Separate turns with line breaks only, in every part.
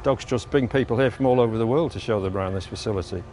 Dogs Trust bring people here from all over the world to show them around this facility.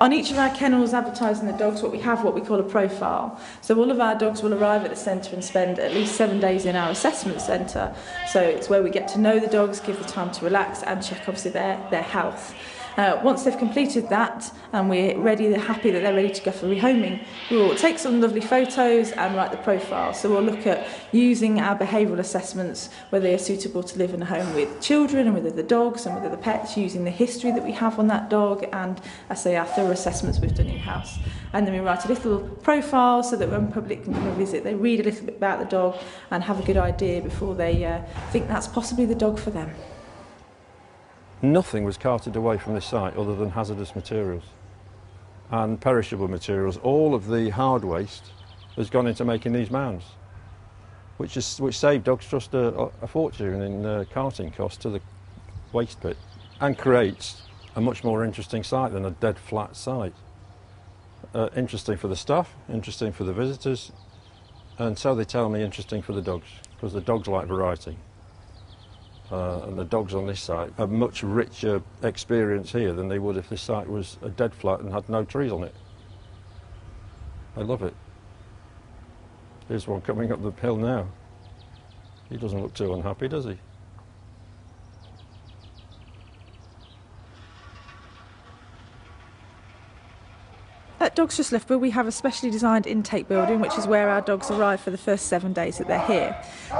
On each of our kennels advertising the dogs, what we call a profile. So all of our dogs will arrive at the centre and spend at least 7 days in our assessment centre. So it's where we get to know the dogs, give the time to relax and check obviously their health. Once they've completed that and we're ready, they're happy that they're ready to go for rehoming, we'll take some lovely photos and write the profile. So we'll look at using our behavioural assessments, whether they are suitable to live in a home with children and with other dogs and with other pets, using the history that we have on that dog and, I say, our thorough assessments we've done in-house. And then we write a little profile so that when public can come and visit, they read a little bit about the dog and have a good idea before they think that's possibly the dog for them.
Nothing was carted away from this site other than hazardous materials and perishable materials. All of the hard waste has gone into making these mounds, which saved Dogs Trust a fortune in carting costs to the waste pit and creates a much more interesting site than a dead flat site. Interesting for the staff, interesting for the visitors, and so they tell me interesting for the dogs, because the dogs like variety. And the dogs on this site have much richer experience here than they would if this site was a dead flat and had no trees on it. They love it. Here's one coming up the hill now. He doesn't look too unhappy, does he?
At Dogs Trust Loughborough we have a specially designed intake building, which is where our dogs arrive for the first 7 days that they're here.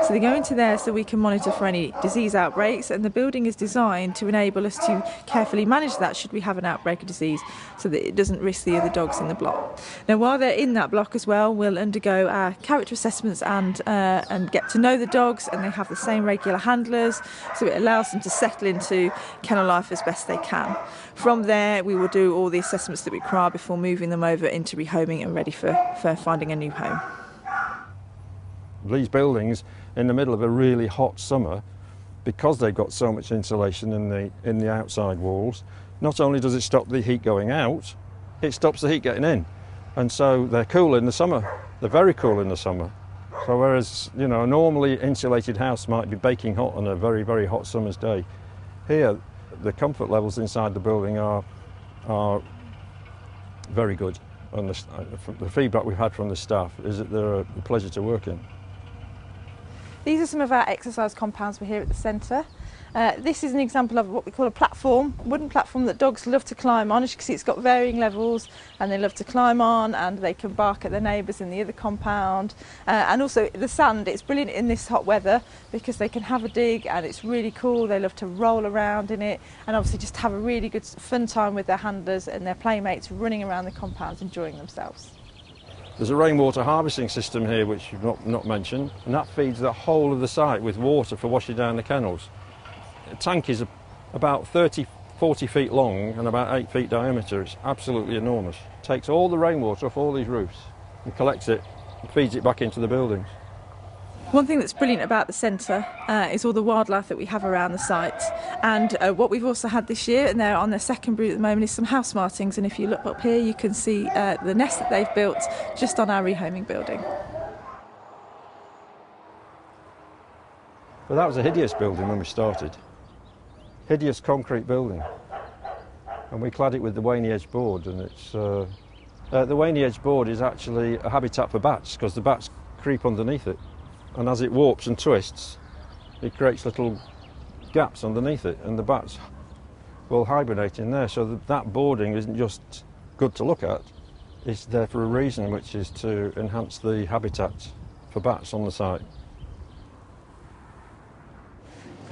So they go into there so we can monitor for any disease outbreaks, and the building is designed to enable us to carefully manage that should we have an outbreak of disease, so that it doesn't risk the other dogs in the block. Now while they're in that block as well, we'll undergo our character assessments and get to know the dogs, and they have the same regular handlers, so it allows them to settle into kennel life as best they can. From there we will do all the assessments that we require before moving them over into rehoming and ready for finding a new home.
These buildings in the middle of a really hot summer, because they've got so much insulation in the outside walls, not only does it stop the heat going out, it stops the heat getting in. And so they're cool in the summer. They're very cool in the summer. So whereas, you know, a normally insulated house might be baking hot on a very, very hot summer's day, here the comfort levels inside the building are very good, and the feedback we've had from the staff is that they're a pleasure to work in.
These are some of our exercise compounds we're here at the centre. This is an example of what we call a platform, a wooden platform that dogs love to climb on. As you can see, it's got varying levels and they love to climb on, and they can bark at their neighbours in the other compound. And also the sand, it's brilliant in this hot weather because they can have a dig and it's really cool. They love to roll around in it and obviously just have a really good fun time with their handlers and their playmates running around the compounds enjoying themselves.
There's a rainwater harvesting system here which you've not mentioned, and that feeds the whole of the site with water for washing down the kennels. The tank is about 30-40 feet long and about 8 feet diameter. It's absolutely enormous. It takes all the rainwater off all these roofs and collects it and feeds it back into the buildings.
One thing that's brilliant about the centre is all the wildlife that we have around the site, and what we've also had this year, and they're on their second brood at the moment, is some house martins, and if you look up here you can see the nest that they've built just on our rehoming building.
But that was a hideous building when we started. Hideous concrete building, and we clad it with the waney edge board, and it's the waney edge board is actually a habitat for bats because the bats creep underneath it, and as it warps and twists it creates little gaps underneath it, and the bats will hibernate in there. So that boarding isn't just good to look at, it's there for a reason, which is to enhance the habitat for bats on the site.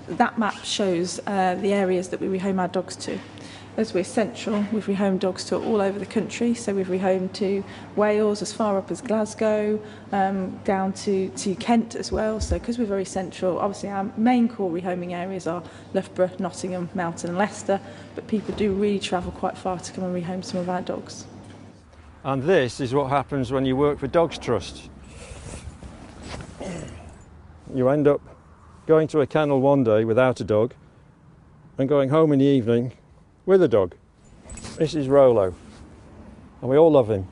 That map shows the areas that we rehome our dogs to. As we're central, we've rehomed dogs to all over the country, so we've rehomed to Wales, as far up as Glasgow, down to Kent as well. So because we're very central, obviously our main core rehoming areas are Loughborough, Nottingham, Melton and Leicester, but people do really travel quite far to come and rehome some of our dogs.
And this is what happens when you work for Dogs Trust. You end up going to a kennel one day without a dog and going home in the evening with a dog. This is Rolo, and we all love him.